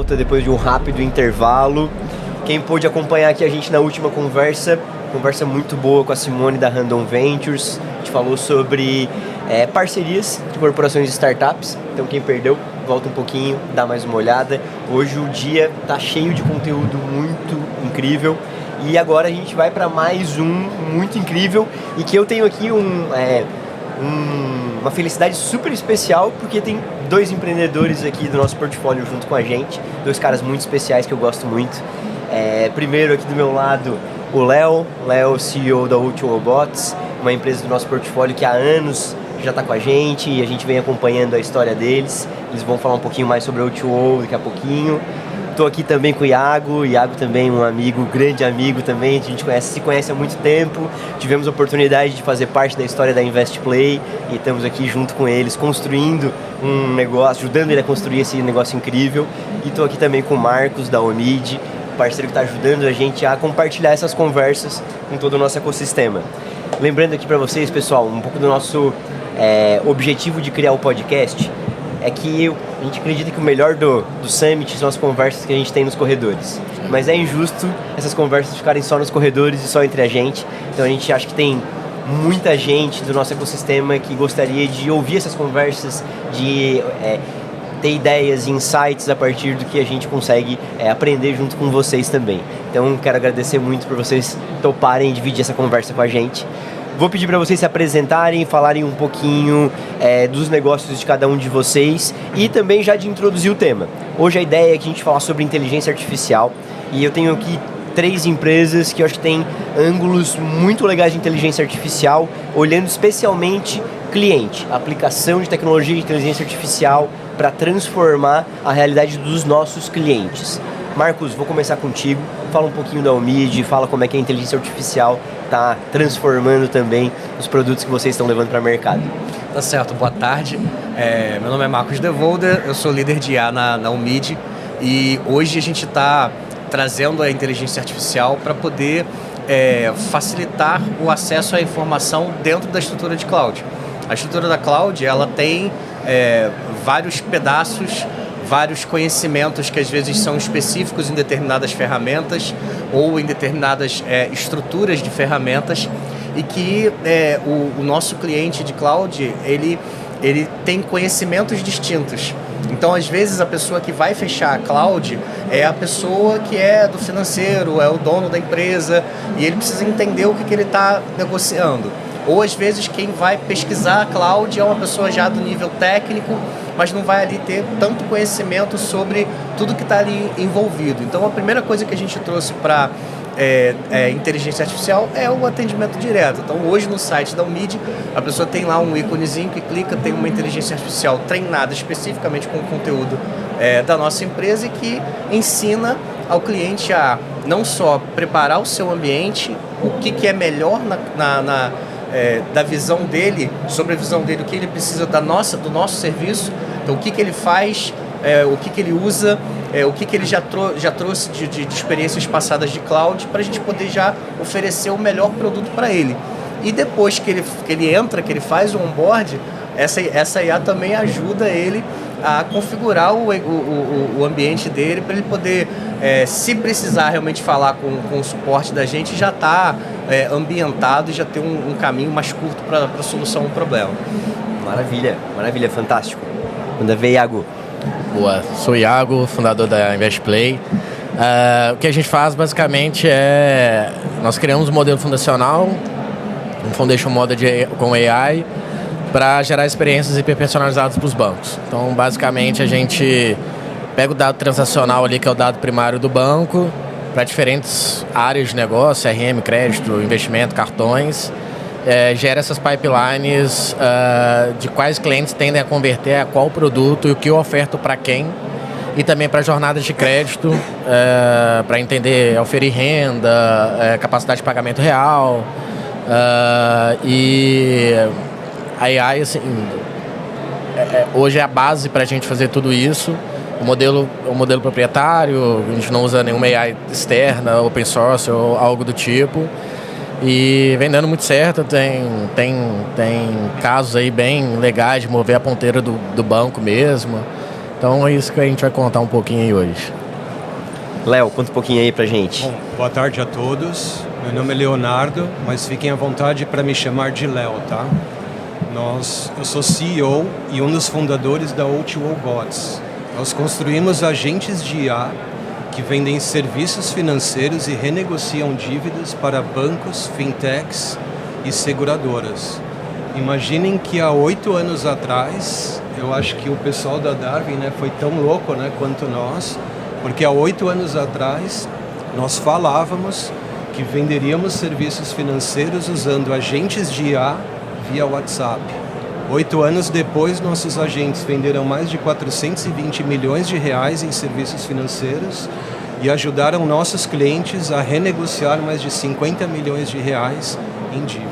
volta depois de um rápido intervalo. Quem pôde acompanhar aqui a gente na última conversa muito boa com a Simone da Random Ventures. A gente falou sobre parcerias de corporações e startups. Então quem perdeu, volta um pouquinho, dá mais uma olhada. Hoje o dia tá cheio de conteúdo muito incrível. E agora a gente vai para mais um muito incrível e que eu tenho aqui uma felicidade super especial, porque tem 2 empreendedores aqui do nosso portfólio junto com a gente, 2 caras muito especiais que eu gosto muito. Primeiro aqui do meu lado, o Léo, CEO da O2O Robots, uma empresa do nosso portfólio que há anos já está com a gente e a gente vem acompanhando a história deles. Eles vão falar um pouquinho mais sobre a O2O daqui a pouquinho. Estou aqui também com o Iago também um amigo, grande amigo também, a gente se conhece há muito tempo, tivemos a oportunidade de fazer parte da história da InvestPlay e estamos aqui junto com eles, construindo um negócio, ajudando ele a construir esse negócio incrível. E estou aqui também com o Marcos da Omid, parceiro que está ajudando a gente a compartilhar essas conversas com todo o nosso ecossistema. Lembrando aqui para vocês, pessoal, um pouco do nosso objetivo de criar o podcast é que a gente acredita que o melhor do Summit são as conversas que a gente tem nos corredores. Mas é injusto essas conversas ficarem só nos corredores e só entre a gente. Então a gente acha que tem muita gente do nosso ecossistema que gostaria de ouvir essas conversas, de ter ideias e insights a partir do que a gente consegue aprender junto com vocês também. Então quero agradecer muito por vocês toparem dividir essa conversa com a gente. Vou pedir para vocês se apresentarem, falarem um pouquinho dos negócios de cada um de vocês e também já de introduzir o tema. Hoje a ideia é que a gente fala sobre inteligência artificial e eu tenho aqui 3 empresas que eu acho que têm ângulos muito legais de inteligência artificial, olhando especialmente cliente, a aplicação de tecnologia de inteligência artificial para transformar a realidade dos nossos clientes. Marcos, vou começar contigo. Fala um pouquinho da Omid, fala como é que a inteligência artificial está transformando também os produtos que vocês estão levando para o mercado. Tá certo, boa tarde. Meu nome é Marcos Devolder, eu sou líder de IA na Omid e hoje a gente está trazendo a inteligência artificial para poder facilitar o acesso à informação dentro da estrutura de cloud. A estrutura da cloud ela tem vários pedaços, vários conhecimentos que às vezes são específicos em determinadas ferramentas ou em determinadas estruturas de ferramentas e que o nosso cliente de cloud, ele tem conhecimentos distintos. Então, às vezes, a pessoa que vai fechar a cloud é a pessoa que é do financeiro, é o dono da empresa e ele precisa entender o que ele está negociando. Ou, às vezes, quem vai pesquisar a cloud é uma pessoa já do nível técnico, mas não vai ali ter tanto conhecimento sobre tudo que está ali envolvido. Então, a primeira coisa que a gente trouxe para inteligência artificial é o atendimento direto. Então, hoje no site da Omid, a pessoa tem lá um íconezinho que clica, tem uma inteligência artificial treinada especificamente com o conteúdo da nossa empresa e que ensina ao cliente a não só preparar o seu ambiente, o que é melhor da visão dele, sobre a visão dele, o que ele precisa do nosso serviço, então o que ele faz, o que ele usa, o que ele já trouxe de experiências passadas de cloud, para a gente poder já oferecer o melhor produto para ele. E depois que ele entra, que ele faz o onboard, essa IA também ajuda ele a configurar o ambiente dele para ele poder, se precisar realmente falar com o suporte da gente, já está ambientado e já ter um caminho mais curto para a solução do problema. Maravilha, fantástico. Manda ver, Iago. Boa, sou Iago, fundador da InvestPlay. O que a gente faz basicamente nós criamos um modelo fundacional, um foundation model com AI, para gerar experiências hiperpersonalizadas para os bancos. Então, basicamente, a gente pega o dado transacional ali, que é o dado primário do banco, para diferentes áreas de negócio, CRM, crédito, investimento, cartões, gera essas pipelines de quais clientes tendem a converter a qual produto e o que eu oferto para quem, e também para jornadas de crédito, para entender, oferir renda, capacidade de pagamento real, e a AI, assim, hoje é a base para a gente fazer tudo isso. O modelo proprietário, a gente não usa nenhuma AI externa, open source ou algo do tipo. E vem dando muito certo, tem casos aí bem legais de mover a ponteira do banco mesmo. Então é isso que a gente vai contar um pouquinho aí hoje. Léo, conta um pouquinho aí pra gente. Bom, boa tarde a todos. Meu nome é Leonardo, mas fiquem à vontade para me chamar de Léo, tá? Eu sou CEO e um dos fundadores da O2O Bots. Nós construímos agentes de IA que vendem serviços financeiros e renegociam dívidas para bancos, fintechs e seguradoras. Imaginem que há 8 anos atrás, eu acho que o pessoal da Darwin, né, foi tão louco, né, quanto nós, porque há 8 anos atrás nós falávamos que venderíamos serviços financeiros usando agentes de IA via WhatsApp. 8 anos depois, nossos agentes venderam mais de 420 milhões de reais em serviços financeiros e ajudaram nossos clientes a renegociar mais de 50 milhões de reais em dívidas.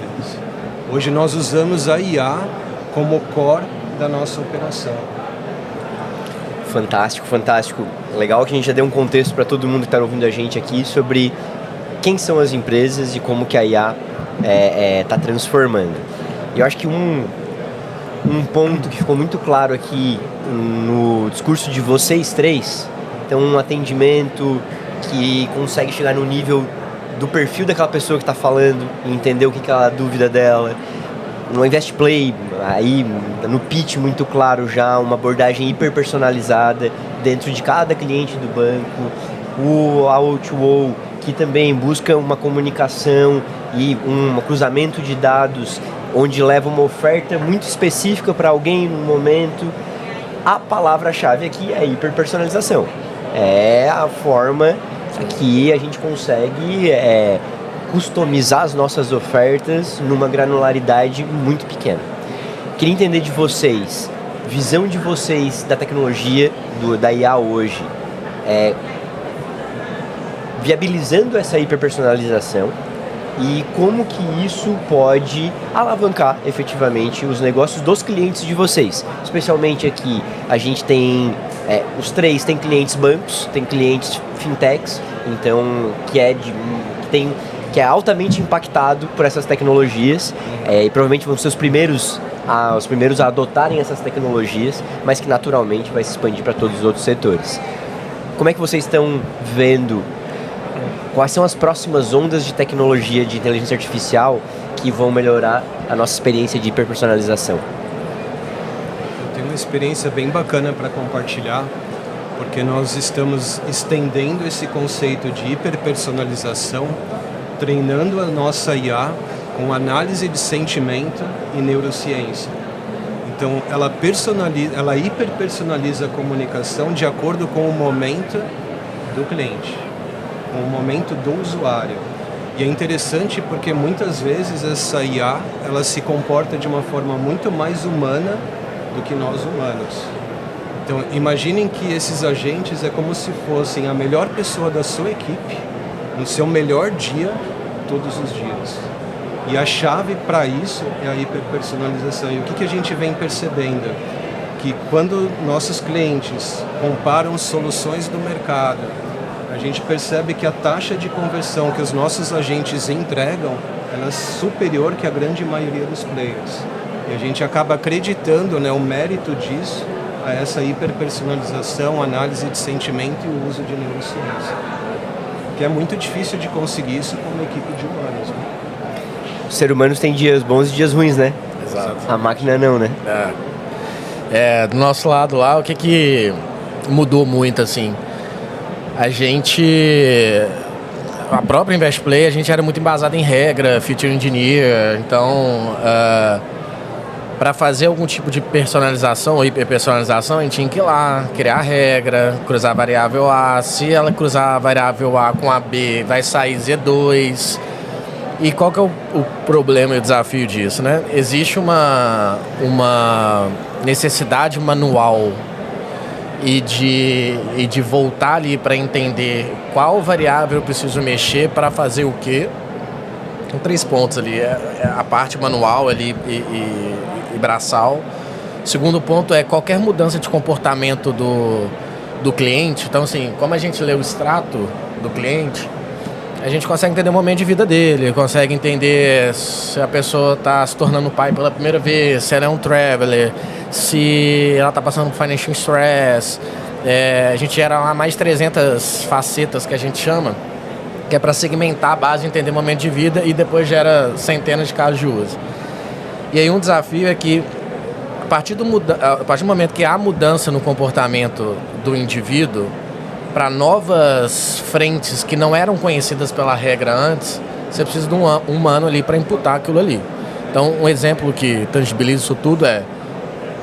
Hoje nós usamos a IA como core da nossa operação. Fantástico, fantástico. Legal que a gente já deu um contexto para todo mundo que está ouvindo a gente aqui sobre quem são as empresas e como que a IA está transformando. E eu acho que um ponto que ficou muito claro aqui no discurso de vocês três, então um atendimento que consegue chegar no nível do perfil daquela pessoa que está falando e entender o que é a dúvida dela. No Invest Play, aí no pitch muito claro já, uma abordagem hiper personalizada dentro de cada cliente do banco. O O2O, que também busca uma comunicação e um cruzamento de dados onde leva uma oferta muito específica para alguém no momento. A palavra-chave aqui é hiperpersonalização. É a forma que a gente consegue customizar as nossas ofertas numa granularidade muito pequena. Queria entender de vocês, visão de vocês da tecnologia, da IA hoje, viabilizando essa hiperpersonalização e como que isso pode alavancar efetivamente os negócios dos clientes de vocês. Especialmente aqui, a gente tem, os três tem clientes bancos, tem clientes fintechs, então que é altamente impactado por essas tecnologias e provavelmente vão ser os primeiros a adotarem essas tecnologias, mas que naturalmente vai se expandir para todos os outros setores. Como é que vocês estão vendo? Quais são as próximas ondas de tecnologia de inteligência artificial que vão melhorar a nossa experiência de hiperpersonalização? Eu tenho uma experiência bem bacana para compartilhar, porque nós estamos estendendo esse conceito de hiperpersonalização, treinando a nossa IA com análise de sentimento e neurociência. Então, ela hiperpersonaliza a comunicação de acordo com o momento do cliente, com o momento do usuário. E é interessante porque muitas vezes essa IA ela se comporta de uma forma muito mais humana do que nós humanos. Então, imaginem que esses agentes é como se fossem a melhor pessoa da sua equipe, no seu melhor dia, todos os dias. E a chave para isso é a hiperpersonalização. E o que a gente vem percebendo? Que quando nossos clientes comparam soluções do mercado, a gente percebe que a taxa de conversão que os nossos agentes entregam ela é superior que a grande maioria dos players. E a gente acaba acreditando, né, o mérito disso a essa hiperpersonalização, análise de sentimento e o uso de neurociência. Que é muito difícil de conseguir isso com uma equipe de humanos. Né? Os seres humanos têm dias bons e dias ruins, né? Exato. A máquina não, né? Do nosso lado lá, o que mudou muito, assim? A própria Invest Play, a gente era muito embasado em regra, feature engineer, então para fazer algum tipo de personalização ou hiperpersonalização, a gente tinha que ir lá, criar a regra, cruzar a variável A, se ela cruzar a variável A com a B, vai sair Z2. E qual que é o problema e o desafio disso, né? Existe uma necessidade manual e de voltar ali para entender qual variável eu preciso mexer para fazer o quê. Tem 3 pontos ali, a parte manual ali e braçal. O segundo ponto é qualquer mudança de comportamento do cliente. Então, assim, como a gente lê o extrato do cliente, a gente consegue entender o momento de vida dele, consegue entender se a pessoa está se tornando pai pela primeira vez, se ela é um traveler, se ela está passando por financial stress. A gente gera lá mais 300 facetas que a gente chama, que é para segmentar a base, entender o momento de vida, e depois gera centenas de casos de uso. E aí um desafio é que a partir do momento que há mudança no comportamento do indivíduo para novas frentes que não eram conhecidas pela regra antes, você precisa de um humano ali para imputar aquilo ali. Então, um exemplo que tangibiliza isso tudo é,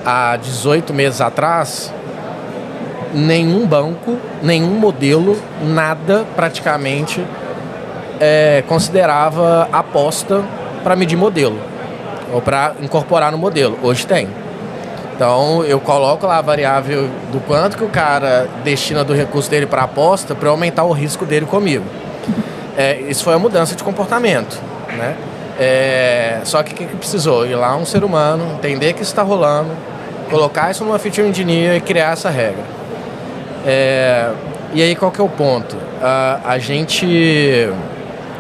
há 18 meses atrás, nenhum banco, nenhum modelo, nada praticamente considerava aposta para medir modelo ou para incorporar no modelo. Hoje tem. Então, eu coloco lá a variável do quanto que o cara destina do recurso dele para aposta para aumentar o risco dele comigo. Isso foi a mudança de comportamento, né? Só que o que precisou? Ir lá um ser humano, entender que isso está rolando, colocar isso numa feature engineer e criar essa regra. E aí, qual que é o ponto?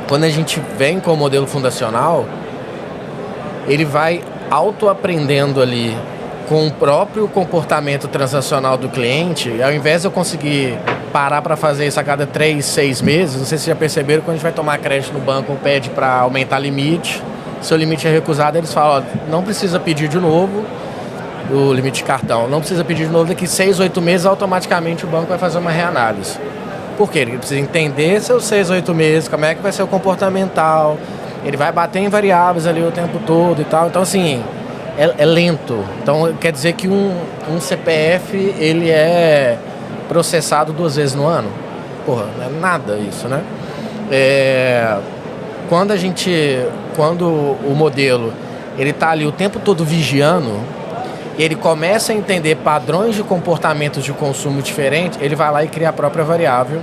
Quando a gente vem com o modelo fundacional, ele vai autoaprendendo ali com o próprio comportamento transacional do cliente. Ao invés de eu conseguir parar para fazer isso a cada 3, 6 meses, não sei se vocês já perceberam, quando a gente vai tomar crédito no banco, pede para aumentar limite, se o limite é recusado, eles falam, não precisa pedir de novo o limite de cartão, não precisa pedir de novo, daqui 6, 8 meses automaticamente o banco vai fazer uma reanálise. Por quê? Ele precisa entender seus 6, 8 meses, como é que vai ser o comportamental, ele vai bater em variáveis ali o tempo todo e tal. Então, assim, é lento. Então, quer dizer que um CPF, ele é processado 2 vezes no ano? Porra, não é nada isso, né? Quando o modelo, ele tá ali o tempo todo vigiando, ele começa a entender padrões de comportamentos de consumo diferentes, ele vai lá e cria a própria variável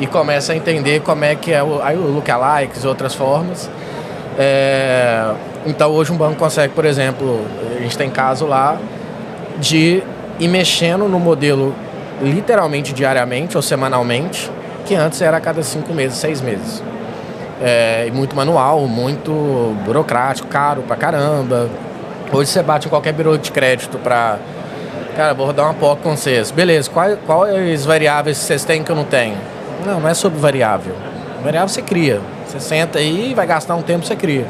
e começa a entender como é que é o lookalikes e outras formas. Então, hoje um banco consegue, por exemplo, a gente tem caso lá de ir mexendo no modelo literalmente diariamente ou semanalmente, que antes era a cada 5 meses, 6 meses. E muito manual, muito burocrático, caro pra caramba. Hoje você bate em qualquer birô de crédito pra... Cara, vou rodar uma POC com vocês. Beleza, quais variáveis vocês têm que eu não tenho? Não é sobre variável. Variável você cria. Você senta aí e vai gastar um tempo, você cria.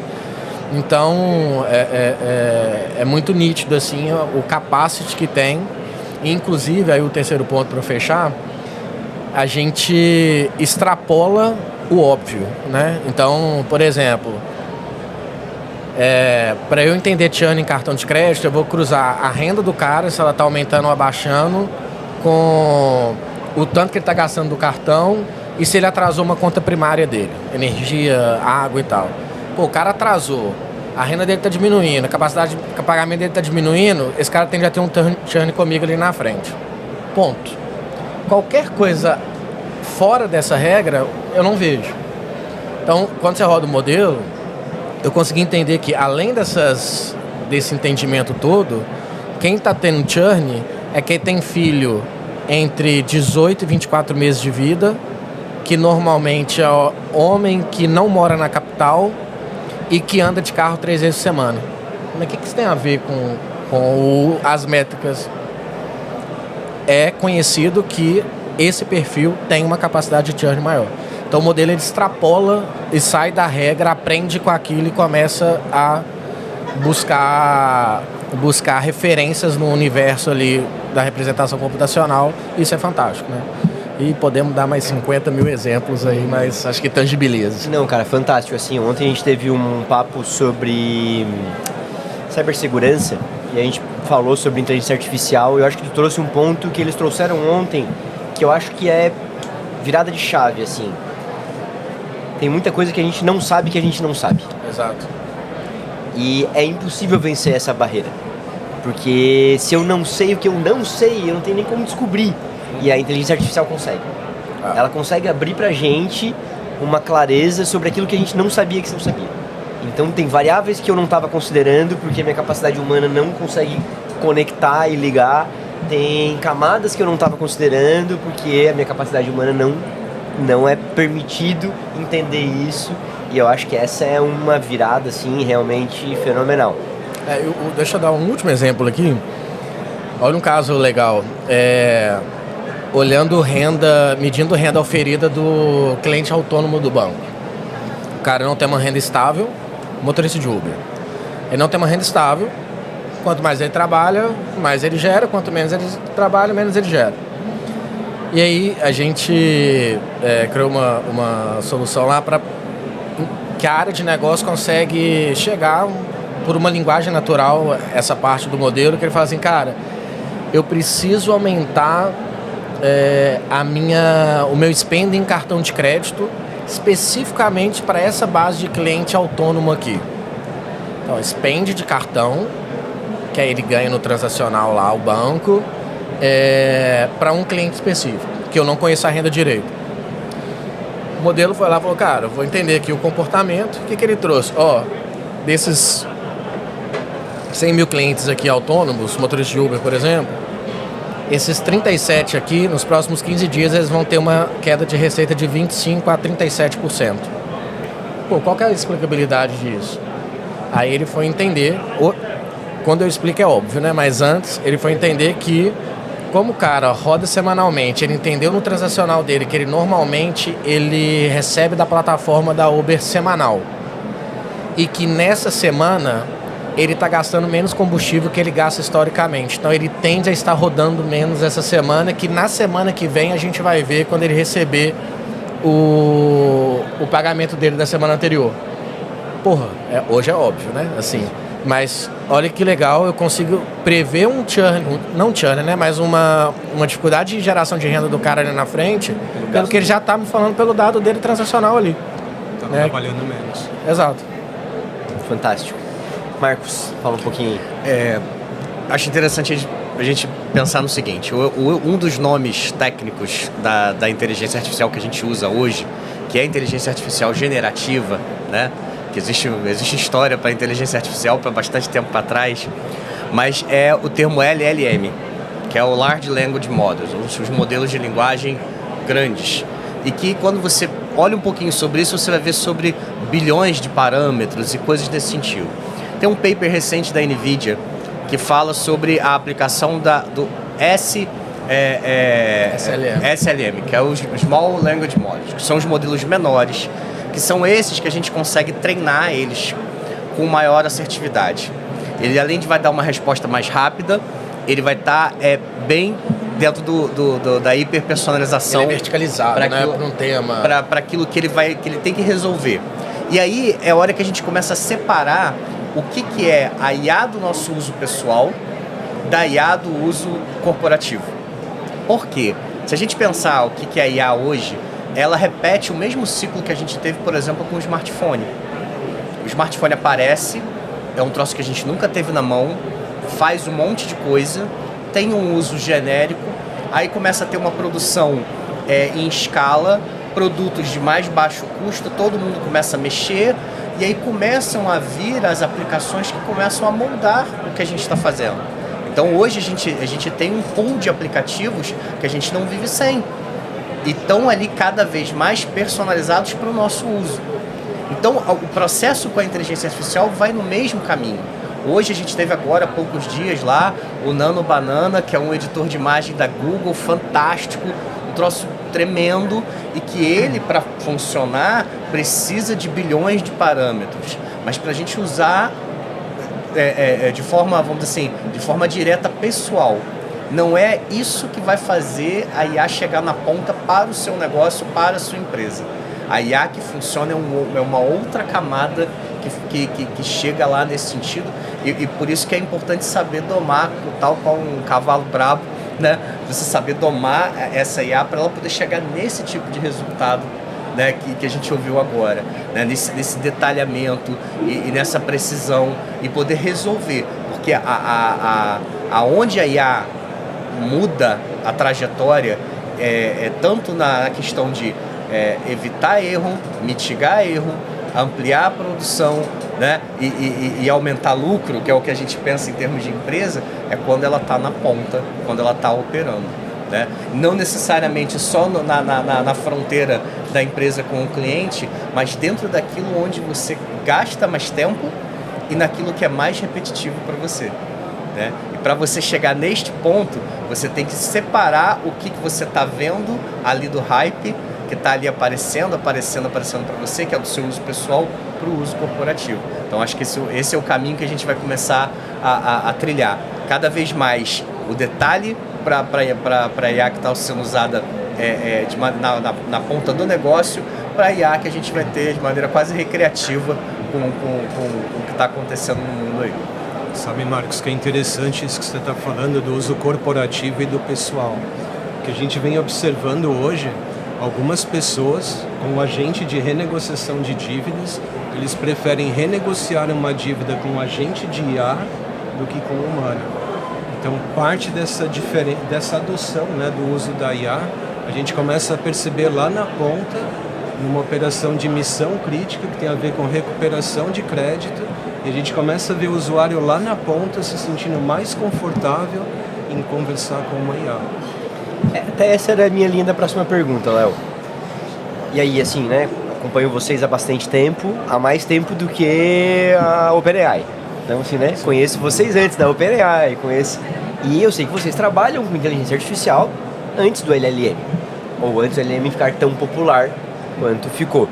Então, é muito nítido, assim, o capacity que tem. Inclusive, aí o terceiro ponto para fechar, a gente extrapola o óbvio, né? Então, por exemplo, para eu entender churn em cartão de crédito, eu vou cruzar a renda do cara, se ela está aumentando ou abaixando, com o tanto que ele está gastando do cartão e se ele atrasou uma conta primária dele, energia, água e tal. Pô, o cara atrasou, a renda dele está diminuindo, a capacidade de pagamento dele está diminuindo, esse cara tende a ter um churn comigo ali na frente. Ponto. Qualquer coisa fora dessa regra, eu não vejo. Então, quando você roda o modelo, eu consegui entender que, além desse entendimento todo, quem está tendo churn é quem tem filho entre 18 e 24 meses de vida, que normalmente é homem que não mora na capital e que anda de carro 3 vezes por semana. Mas o que isso tem a ver com as métricas? É conhecido que esse perfil tem uma capacidade de churn maior. Então o modelo ele extrapola e sai da regra, aprende com aquilo e começa a buscar referências no universo ali da representação computacional. Isso é fantástico, né? E podemos dar mais 50 mil exemplos aí, mas acho que tangibiliza. Não, cara, fantástico. Assim, ontem a gente teve um papo sobre cibersegurança e a gente falou sobre inteligência artificial e eu acho que tu trouxe um ponto que eles trouxeram ontem que eu acho que é virada de chave, assim. Tem muita coisa que a gente não sabe que a gente não sabe. Exato. E é impossível vencer essa barreira. Porque se eu não sei o que eu não sei, eu não tenho nem como descobrir. E a inteligência artificial consegue. Ela consegue abrir pra gente uma clareza sobre aquilo que a gente não sabia que não sabia. Então tem variáveis que eu não estava considerando porque a minha capacidade humana não consegue conectar e ligar. Tem camadas que eu não estava considerando porque a minha capacidade humana não não é permitido entender isso, e eu acho que essa é uma virada assim realmente fenomenal. Deixa eu dar um último exemplo aqui. Olha um caso legal. Medindo renda oferida do cliente autônomo do banco. O cara não tem uma renda estável, motorista de Uber. Ele não tem uma renda estável, quanto mais ele trabalha, mais ele gera, quanto menos ele trabalha, menos ele gera. E aí a gente criou uma solução lá para que a área de negócio consegue chegar por uma linguagem natural, essa parte do modelo, que ele fala assim, cara, eu preciso aumentar o meu spending em cartão de crédito especificamente para essa base de cliente autônomo aqui. Então, spend de cartão, que aí ele ganha no transacional lá, o banco, para um cliente específico, que eu não conheço a renda direito. O modelo foi lá e falou, cara, eu vou entender aqui o comportamento. O que ele trouxe? Desses 100 mil clientes aqui autônomos, motoristas de Uber, por exemplo, esses 37 aqui, nos próximos 15 dias, eles vão ter uma queda de receita de 25% a 37%. Pô, qual que é a explicabilidade disso? Aí ele foi entender, quando eu explico é óbvio, né? Mas antes, ele foi entender que, como o cara roda semanalmente, ele entendeu no transacional dele que ele normalmente ele recebe da plataforma da Uber semanal. E que nessa semana ele está gastando menos combustível que ele gasta historicamente. Então ele tende a estar rodando menos essa semana, que na semana que vem a gente vai ver quando ele receber o pagamento dele da semana anterior. Porra, hoje é óbvio, né? Assim, mas olha que legal, eu consigo prever um churn, não churn, né? Mas uma dificuldade de geração de renda do cara ali na frente, pelo que ele já está me falando pelo dado dele transacional ali. Tá trabalhando menos. Exato. Fantástico. Marcos, fala um pouquinho aí. Acho interessante a gente pensar no seguinte, um dos nomes técnicos da inteligência artificial que a gente usa hoje, que é a inteligência artificial generativa, né? Que existe história para inteligência artificial para bastante tempo para trás, mas é o termo LLM, que é o Large Language Models, os modelos de linguagem grandes. E que quando você olha um pouquinho sobre isso, você vai ver sobre bilhões de parâmetros e coisas desse sentido. Tem um paper recente da NVIDIA que fala sobre a aplicação do SLM, que é os Small Language Models, que são os modelos menores, que são esses que a gente consegue treinar eles com maior assertividade. Ele, além de vai dar uma resposta mais rápida, ele vai estar bem dentro da hiperpersonalização. Ele é verticalizado, né, para um tema. Para aquilo que ele tem que resolver. E aí é a hora que a gente começa a separar o que é a IA do nosso uso pessoal da IA do uso corporativo. Por quê? Se a gente pensar o que é a IA hoje, ela repete o mesmo ciclo que a gente teve, por exemplo, com o smartphone. O smartphone aparece, é um troço que a gente nunca teve na mão, faz um monte de coisa, tem um uso genérico, aí começa a ter uma produção em escala, produtos de mais baixo custo, todo mundo começa a mexer, e aí começam a vir as aplicações que começam a moldar o que a gente está fazendo. Então hoje a gente tem um pool de aplicativos que a gente não vive sem. E estão ali cada vez mais personalizados para o nosso uso. Então o processo com a inteligência artificial vai no mesmo caminho. Hoje a gente teve agora há poucos dias lá o Nano Banana, que é um editor de imagem da Google, fantástico, um troço tremendo, e que ele, para funcionar, precisa de bilhões de parâmetros. Mas para a gente usar de forma, vamos dizer assim, de forma direta, pessoal. Não é isso que vai fazer a IA chegar na ponta para o seu negócio, para a sua empresa. A IA que funciona é uma outra camada que chega lá nesse sentido, e por isso que é importante saber domar, tal qual um cavalo brabo, né? Você saber domar essa IA para ela poder chegar nesse tipo de resultado, né, que a gente ouviu agora, né, nesse detalhamento e nessa precisão, e poder resolver, porque aonde a IA muda a trajetória tanto na questão de evitar erro, mitigar erro, ampliar a produção, né, e aumentar lucro, que é o que a gente pensa em termos de empresa, é quando ela está na ponta, quando ela está operando. né? Não necessariamente só na fronteira da empresa com o cliente, mas dentro daquilo onde você gasta mais tempo e naquilo que é mais repetitivo para você, né? E para você chegar neste ponto, você tem que separar o que você está vendo ali do hype, que está ali aparecendo para você, que é do seu uso pessoal, para o uso corporativo. Então acho que esse é o caminho que a gente vai começar a trilhar. Cada vez mais o detalhe para a IA que está sendo usada na ponta do negócio, para a IA que a gente vai ter de maneira quase recreativa com o que está acontecendo no mundo aí. Sabe, Marcos, que é interessante isso que você está falando do uso corporativo e do pessoal. O que a gente vem observando hoje, algumas pessoas, como agente de renegociação de dívidas, eles preferem renegociar uma dívida com um agente de IA do que com um humano. Então, parte dessa adoção, né, do uso da IA, a gente começa a perceber lá na ponta, numa operação de missão crítica, que tem a ver com recuperação de crédito, e a gente começa a ver o usuário lá na ponta se sentindo mais confortável em conversar com uma IA. Até essa era a minha linha da próxima pergunta, Léo. E aí, assim, né? Acompanho vocês há bastante tempo, há mais tempo do que a OpenAI. Então, assim, né? Conheço vocês antes da OpenAI, e eu sei que vocês trabalham com inteligência artificial antes do LLM, ou antes do LLM ficar tão popular quanto ficou.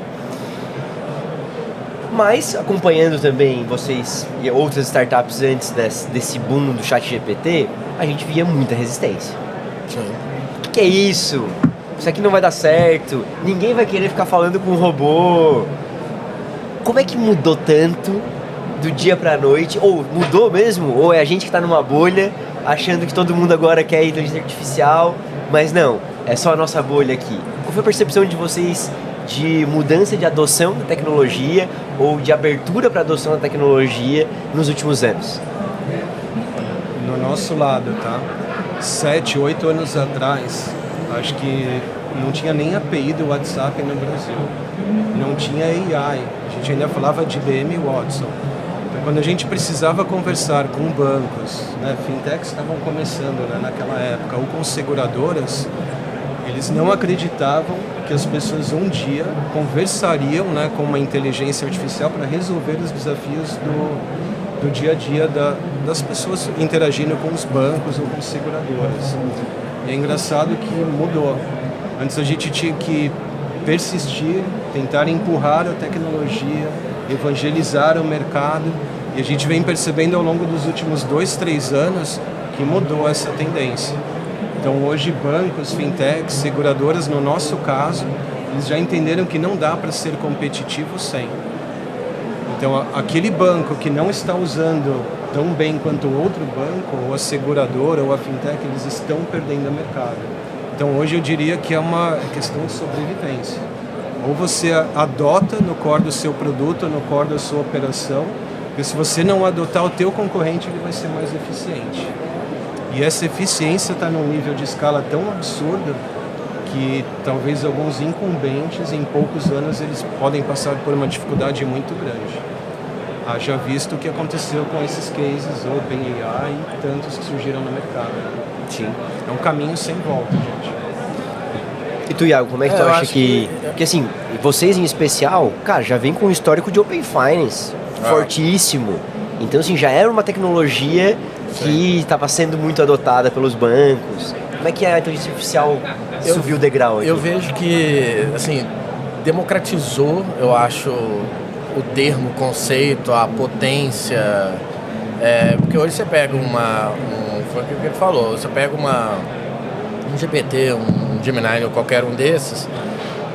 Mas, acompanhando também vocês e outras startups antes desse boom do ChatGPT, a gente via muita resistência. Sim. O que é isso? Isso aqui não vai dar certo, ninguém vai querer ficar falando com um robô. Como é que mudou tanto do dia pra noite? Ou mudou mesmo? Ou é a gente que tá numa bolha, achando que todo mundo agora quer inteligência artificial, mas não, é só a nossa bolha aqui. Qual foi a percepção de vocês de mudança de adoção da tecnologia ou de abertura para adoção da tecnologia nos últimos anos? No nosso lado, tá? 7, 8 anos atrás, acho que não tinha nem API do WhatsApp no Brasil. Não tinha AI. A gente ainda falava de IBM Watson. Então, quando a gente precisava conversar com bancos, né, fintechs estavam começando, né, naquela época, ou com seguradoras, eles não acreditavam que as pessoas um dia conversariam, né, com uma inteligência artificial para resolver os desafios do dia a dia das pessoas interagindo com os bancos ou com seguradoras. E é engraçado que mudou. Antes a gente tinha que persistir, tentar empurrar a tecnologia, evangelizar o mercado, e a gente vem percebendo ao longo dos últimos 2, 3 anos que mudou essa tendência. Então hoje bancos, fintechs, seguradoras, no nosso caso, eles já entenderam que não dá para ser competitivo sem. Então aquele banco que não está usando tão bem quanto o outro banco, ou a seguradora, ou a fintech, eles estão perdendo o mercado. Então hoje eu diria que é uma questão de sobrevivência. Ou você adota no core do seu produto, no core da sua operação, porque se você não adotar o teu concorrente, ele vai ser mais eficiente. E essa eficiência está num nível de escala tão absurdo que talvez alguns incumbentes, em poucos anos, eles podem passar por uma dificuldade muito grande. Haja visto o que aconteceu com esses cases, OpenAI e tantos que surgiram no mercado. Sim. É um caminho sem volta, gente. E tu, Iago, como é que tu acha que... Porque assim, vocês em especial, cara, já vem com um histórico de Open Finance fortíssimo. Então, assim, já era uma tecnologia que estava sendo muito adotada pelos bancos. Como é que a inteligência artificial subiu o degrau aqui? Eu vejo que, assim, democratizou, eu acho, o termo, o conceito, a potência. Porque hoje você pega foi o que ele falou, você pega um GPT, um Gemini ou qualquer um desses,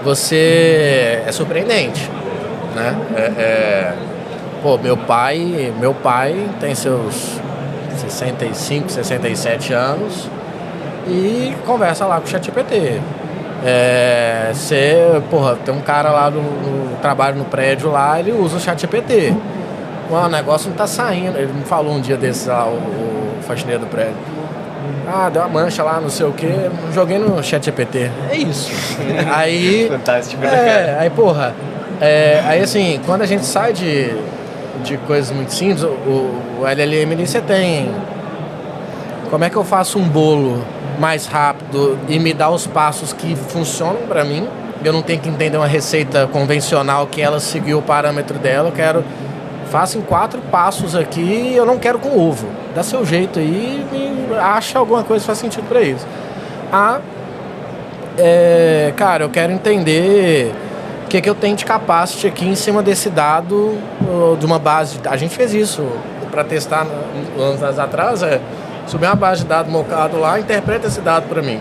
você é surpreendente, né? Pô, meu pai tem seus 65, 67 anos e conversa lá com o ChatGPT. Tem um cara lá no trabalho no prédio lá, ele usa o ChatGPT. O negócio não tá saindo. Ele me falou um dia desses lá, o faxineiro do prédio. Deu uma mancha lá, não sei o que, joguei no ChatGPT. É isso. Aí. Fantástico, Aí assim, quando a gente sai de coisas muito simples, o LLM você tem. Como é que eu faço um bolo mais rápido e me dar os passos que funcionam para mim. Eu não tenho que entender uma receita convencional que ela seguiu o parâmetro dela. Eu quero, faça em 4 passos aqui, eu não quero com ovo. Dá seu jeito aí e acha alguma coisa que faz sentido para isso. Cara, eu quero entender o que eu tenho de capacity aqui em cima desse dado de uma base. A gente fez isso para testar anos atrás, subir uma base de dados mocado lá, interpreta esse dado para mim.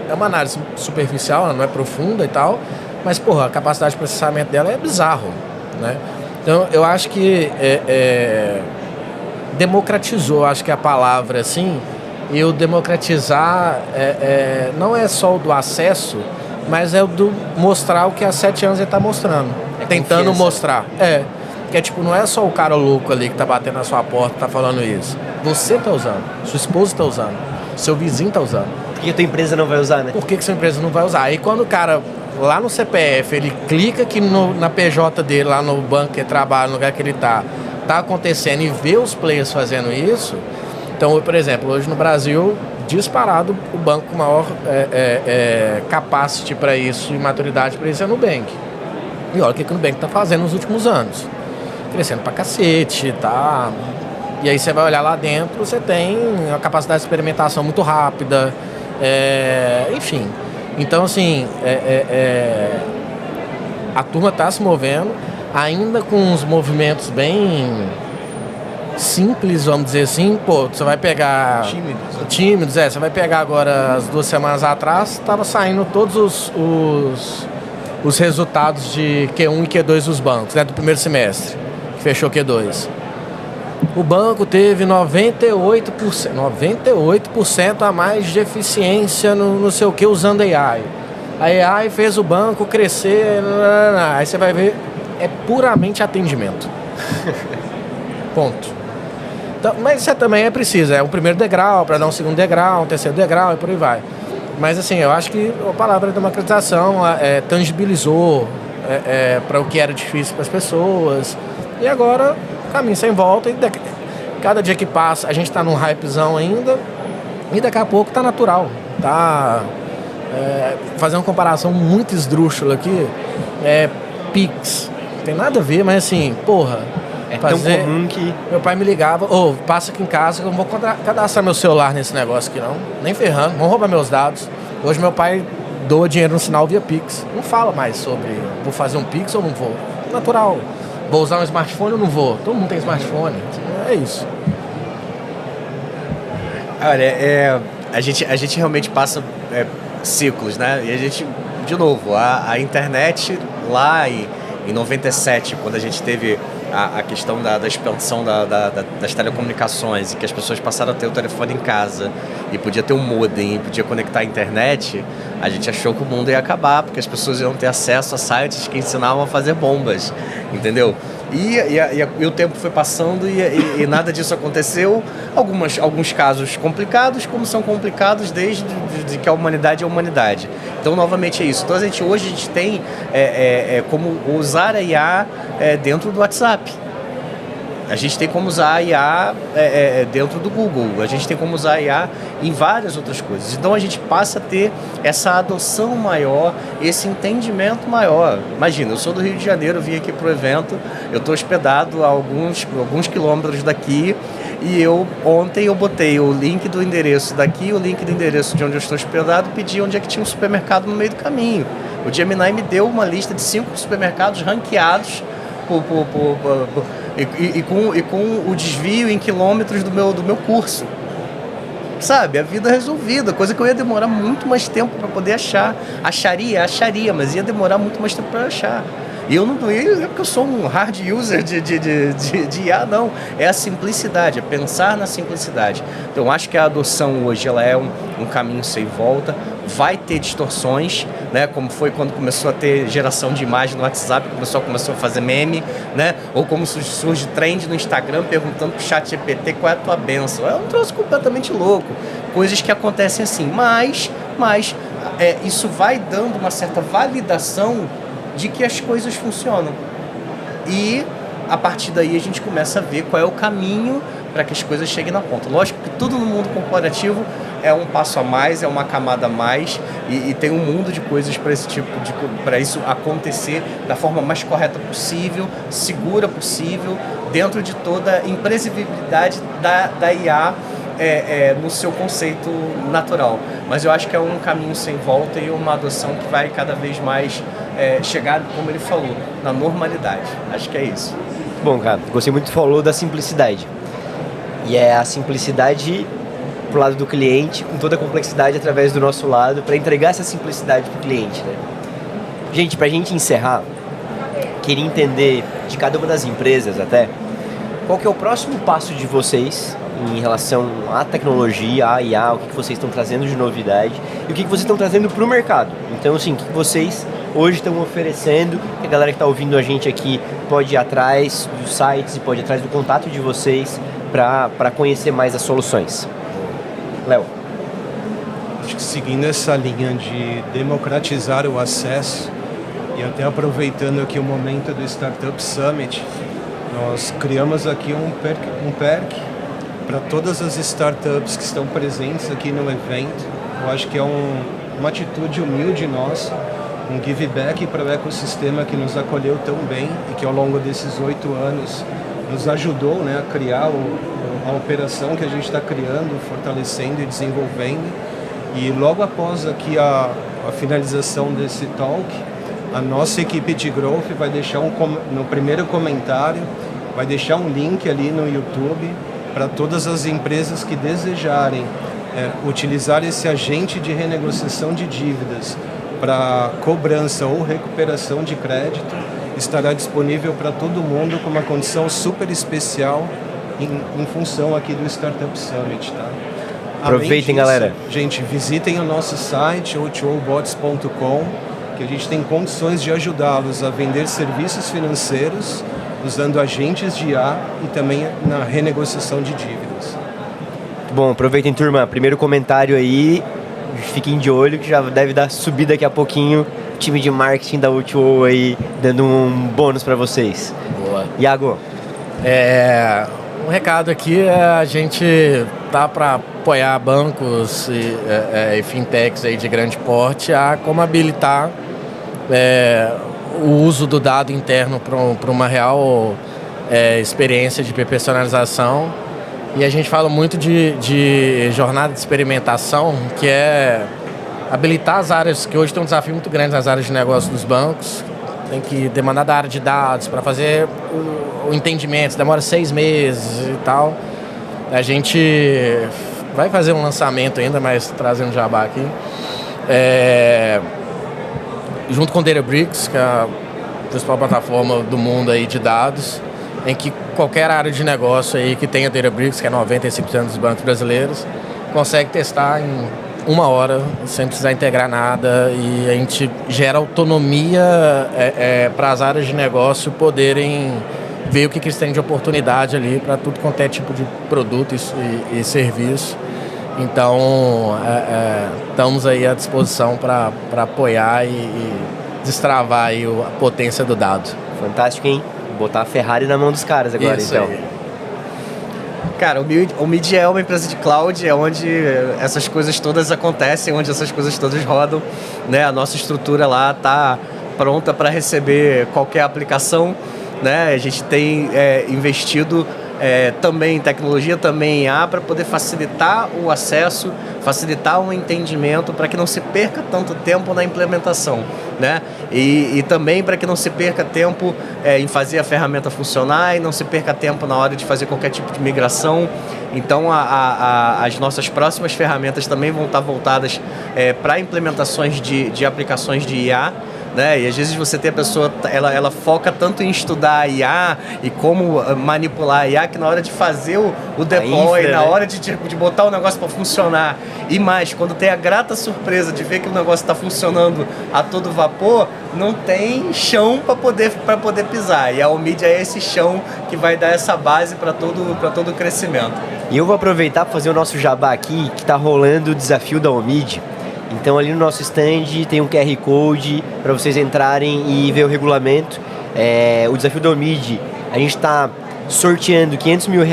É uma análise superficial, ela não é profunda e tal, mas, porra, a capacidade de processamento dela é bizarro, né? Então, eu acho que democratizou, acho que é a palavra, assim, e o democratizar não é só o do acesso, mas é o do mostrar o que há 7 anos ele está mostrando, tentando confiança. Mostrar. Que tipo, não é só o cara louco ali que tá batendo na sua porta, tá falando isso. Você tá usando, sua esposa tá usando, seu vizinho tá usando. Por que a tua empresa não vai usar, né? Por que sua empresa não vai usar? Aí quando o cara, lá no CPF, ele clica aqui na PJ dele, lá no banco que ele trabalha, no lugar que ele tá acontecendo e vê os players fazendo isso. Então, por exemplo, hoje no Brasil, disparado, o banco com maior capacity para isso e maturidade para isso é o Nubank. E olha o que o Nubank tá fazendo nos últimos anos. Crescendo pra cacete, tá? E aí você vai olhar lá dentro, você tem uma capacidade de experimentação muito rápida, enfim. Então, assim, a turma tá se movendo, ainda com uns movimentos bem simples, vamos dizer assim. Pô, você vai pegar... Tímidos, você vai pegar agora, as 2 semanas atrás, tava saindo todos os resultados de Q1 e Q2 dos bancos, né, do primeiro semestre. Fechou Q2. O banco teve 98% a mais de eficiência no não sei o que usando AI. A AI fez o banco crescer. Aí você vai ver, é puramente atendimento. Ponto. Então, mas isso também é preciso. É um primeiro degrau para dar um segundo degrau, um terceiro degrau e por aí vai. Mas assim, eu acho que a palavra democratização tangibilizou para o que era difícil para as pessoas. E agora, caminho sem volta, e cada dia que passa, a gente está num hypezão ainda, e daqui a pouco tá natural. Fazer uma comparação muito esdrúxula aqui, Pix. Não tem nada a ver, mas assim, porra. Tão comum que... Meu pai me ligava, passa aqui em casa, eu não vou cadastrar meu celular nesse negócio aqui não, nem ferrando, vão roubar meus dados. Hoje meu pai doa dinheiro no sinal via Pix. Não fala mais sobre, vou fazer um Pix ou não vou. Natural. Vou usar um smartphone ou não vou? Todo mundo tem smartphone. É isso. Olha, a gente realmente passa ciclos, né? E a gente, de novo, a internet lá em 97, quando a gente teve a questão da expansão das telecomunicações e que as pessoas passaram a ter o telefone em casa e podia ter um modem e podia conectar a internet, a gente achou que o mundo ia acabar porque as pessoas iam ter acesso a sites que ensinavam a fazer bombas, entendeu? E o tempo foi passando e nada disso aconteceu. Alguns casos complicados, como são complicados desde que a humanidade é a humanidade. Então, novamente, é isso. Então, hoje a gente tem como usar a IA dentro do WhatsApp. A gente tem como usar a IA dentro do Google. A gente tem como usar a IA em várias outras coisas. Então, a gente passa a ter essa adoção maior, esse entendimento maior. Imagina, eu sou do Rio de Janeiro, vim aqui para o evento, eu estou hospedado a alguns quilômetros daqui e ontem eu botei o link do endereço daqui, o link do endereço de onde eu estou hospedado, pedi onde é que tinha um supermercado no meio do caminho. O Gemini me deu uma lista de 5 supermercados ranqueados e com o desvio em quilômetros do meu curso. Sabe, a vida resolvida, coisa que eu ia demorar muito mais tempo para poder achar. Acharia, mas ia demorar muito mais tempo para achar. E eu não ia porque eu sou um hard user de IA, não. É a simplicidade, é pensar na simplicidade. Então, eu acho que a adoção hoje ela é um caminho sem volta. Vai ter distorções, né? Como foi quando começou a ter geração de imagem no WhatsApp, o pessoal começou a fazer meme, né? Ou como surge trend no Instagram perguntando pro ChatGPT qual é a tua benção. É um troço completamente louco. Coisas que acontecem assim. Mas isso vai dando uma certa validação de que as coisas funcionam. E a partir daí a gente começa a ver qual é o caminho para que as coisas cheguem na ponta. Lógico que tudo no mundo corporativo é um passo a mais, é uma camada a mais e tem um mundo de coisas para isso acontecer da forma mais correta possível, segura possível, dentro de toda a imprevisibilidade da IA no seu conceito natural. Mas eu acho que é um caminho sem volta e uma adoção que vai cada vez mais chegar, como ele falou, na normalidade. Acho que é isso. Bom, cara, gostei muito que falou da simplicidade. E é a simplicidade pro lado do cliente, com toda a complexidade através do nosso lado, para entregar essa simplicidade pro cliente, né? Gente, pra gente encerrar, queria entender de cada uma das empresas até, qual que é o próximo passo de vocês em relação à tecnologia, à IA, o que vocês estão trazendo de novidade e o que vocês estão trazendo para o mercado. Então, assim, o que vocês hoje estão oferecendo, que a galera que está ouvindo a gente aqui pode ir atrás dos sites e pode ir atrás do contato de vocês para conhecer mais as soluções. Léo. Acho que seguindo essa linha de democratizar o acesso e até aproveitando aqui o momento do Startup Summit, nós criamos aqui um perk para todas as startups que estão presentes aqui no evento. Eu acho que é uma atitude humilde nossa, um give back para o ecossistema que nos acolheu tão bem e que ao longo desses 8 anos nos ajudou, né, a criar a operação que a gente está criando, fortalecendo e desenvolvendo. E logo após aqui a finalização desse talk, a nossa equipe de Growth vai deixar no primeiro comentário, vai deixar um link ali no YouTube para todas as empresas que desejarem utilizar esse agente de renegociação de dívidas para cobrança ou recuperação de crédito. Estará disponível para todo mundo com uma condição super especial em função aqui do Startup Summit, tá? Aproveitem, galera. Gente, visitem o nosso site, o2obots.com, que a gente tem condições de ajudá-los a vender serviços financeiros usando agentes de IA e também na renegociação de dívidas. Bom, aproveitem, turma. Primeiro comentário aí, fiquem de olho que já deve dar subir daqui a pouquinho. Time de marketing da O2O aí dando um bônus para vocês. Boa. Iago. Um recado aqui a gente tá para apoiar bancos e fintechs aí de grande porte a como habilitar o uso do dado interno para uma real experiência de personalização. E a gente fala muito de jornada de experimentação, que é habilitar as áreas, que hoje tem um desafio muito grande nas áreas de negócio dos bancos. Tem que demandar da área de dados para fazer o entendimento, demora 6 meses e tal. A gente vai fazer um lançamento ainda, mas trazendo jabá aqui. Junto com o Databricks, que é a principal plataforma do mundo aí de dados, em que qualquer área de negócio aí que tenha Databricks, que é 95% dos bancos brasileiros, consegue testar em 1 hora, sem precisar integrar nada, e a gente gera autonomia para as áreas de negócio poderem ver o que eles têm de oportunidade ali para tudo quanto é tipo de produto e serviço. Então, estamos aí à disposição para apoiar e destravar aí a potência do dado. Fantástico, hein? Vou botar a Ferrari na mão dos caras agora, Isso então. Aí. Cara, o Mid é uma empresa de cloud, é onde essas coisas todas acontecem, onde essas coisas todas rodam, né? A nossa estrutura lá está pronta para receber qualquer aplicação, né? A gente tem investido também em tecnologia, também em IA, para poder facilitar o acesso, facilitar o entendimento, para que não se perca tanto tempo na implementação, né? E também para que não se perca tempo em fazer a ferramenta funcionar e não se perca tempo na hora de fazer qualquer tipo de migração. Então, as nossas próximas ferramentas também vão estar voltadas para implementações de aplicações de IA, né? E às vezes você tem a pessoa, ela foca tanto em estudar a IA e como manipular a IA, que na hora de fazer o deploy, na hora de botar o negócio para funcionar, e mais, quando tem a grata surpresa de ver que o negócio está funcionando a todo vapor, não tem chão para poder pisar. E a Omid é esse chão que vai dar essa base para todo o crescimento. E eu vou aproveitar para fazer o nosso jabá aqui, que está rolando o desafio da Omid. Então ali no nosso stand tem um QR Code para vocês entrarem e ver o regulamento. O desafio da Omid, a gente está sorteando R$500 mil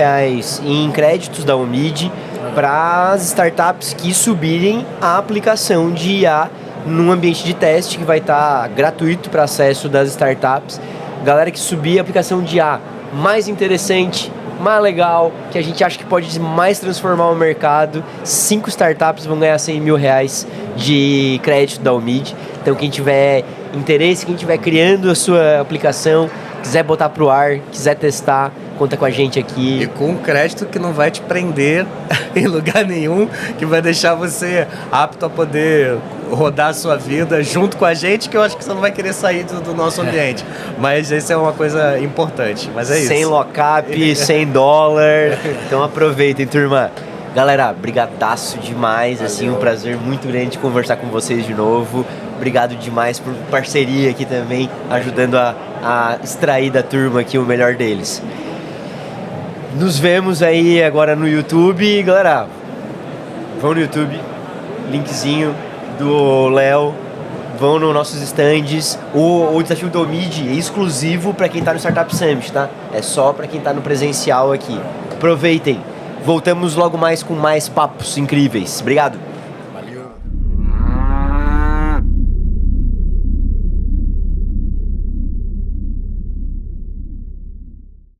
em créditos da Omid para as startups que subirem a aplicação de IA num ambiente de teste que vai estar gratuito para acesso das startups. Galera que subir a aplicação de IA mais interessante, mais legal, que a gente acha que pode mais transformar o mercado, 5 startups vão ganhar 100 mil reais de crédito da Umid. Então quem tiver interesse, quem estiver criando a sua aplicação, quiser botar pro ar, quiser testar, conta com a gente aqui. E com um crédito que não vai te prender em lugar nenhum, que vai deixar você apto a poder rodar a sua vida junto com a gente, que eu acho que você não vai querer sair do nosso ambiente. Mas isso é uma coisa importante, mas é isso. Sem lockup, $100. Então aproveitem, turma. Galera, brigadaço demais, assim, um prazer muito grande conversar com vocês de novo. Obrigado demais por parceria aqui também, ajudando a extrair da turma aqui o melhor deles. Nos vemos aí agora no YouTube. Galera, vão no YouTube, linkzinho do Léo, vão nos nossos stands. O desafio do Umid é exclusivo para quem está no Startup Summit, tá? É só para quem está no presencial aqui. Aproveitem. Voltamos logo mais com mais papos incríveis. Obrigado.